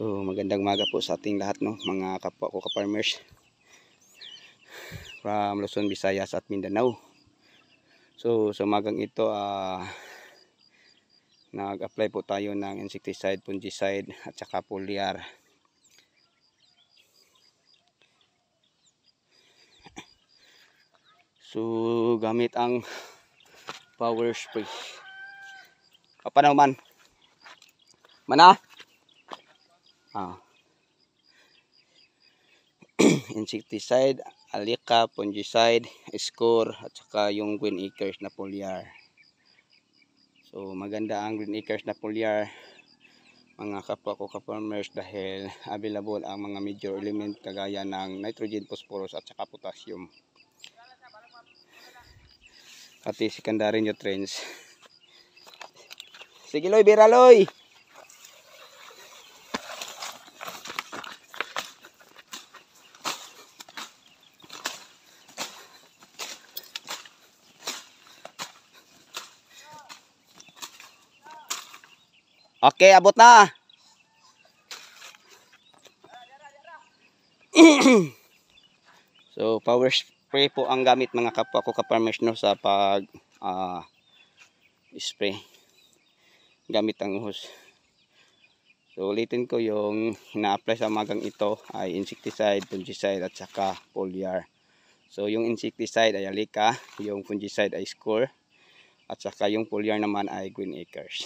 So magandang umaga po sa ating lahat, no, mga kapwa ko ka-farmers from Luzon, Visayas at Mindanao. So sa umagang ito nag-apply po tayo ng insecticide, fungicide at saka foliar. So gamit ang power spray. Kapanaw man. Mana? Insecticide, alika, fungicide, score at saka yung Green Acres na foliar. So maganda ang Green Acres na foliar, mga kapwa ko ka-farmers, dahil available ang mga major element kagaya ng nitrogen, phosphorus at saka potassium. Pati secondary nutrients. Sige Loy, bira Loy. Okay, abot na. So power spray po ang gamit, mga kapwa ko ka-farmers, no, sa pag spray gamit ang hose. So ulitin ko, yung ina-apply sa magang ito ay insecticide, fungicide at saka foliar. So yung insecticide ay alika, yung fungicide ay score, at saka yung foliar naman ay Green Acres.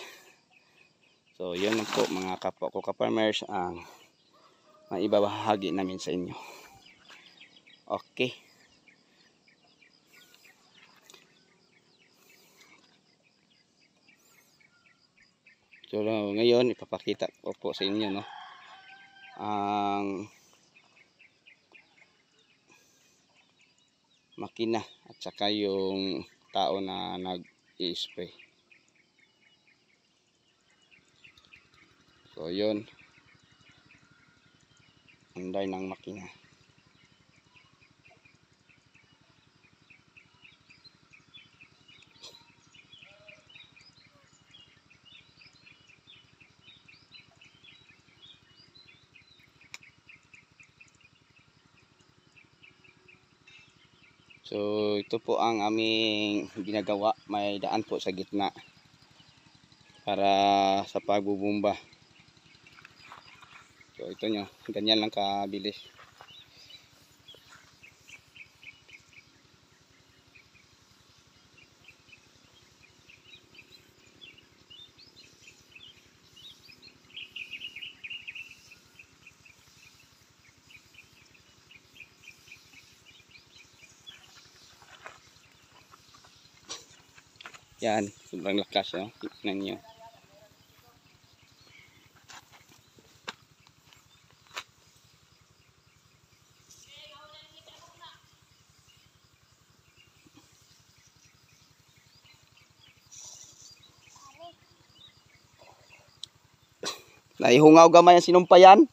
So yun lang po, mga kapwa ko ka-farmers, ang maibabahagi namin sa inyo. Okay. So ngayon ipapakita ko po sa inyo, no, ang makina at saka yung tao na nag-i-spray. So yun, anday ng makina. So ito po ang aming ginagawa, may daan po sa gitna para sa pagbubumba. So ito nyo, ganyan lang kabilis. Yan, sobrang lakas, no? Tignan nyo. Naihungaw gamay ang sinumpayan.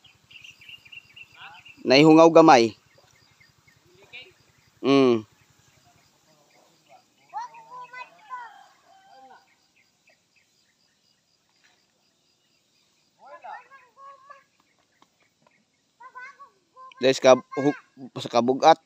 Naihungaw gamay. Guys, sa kabugat.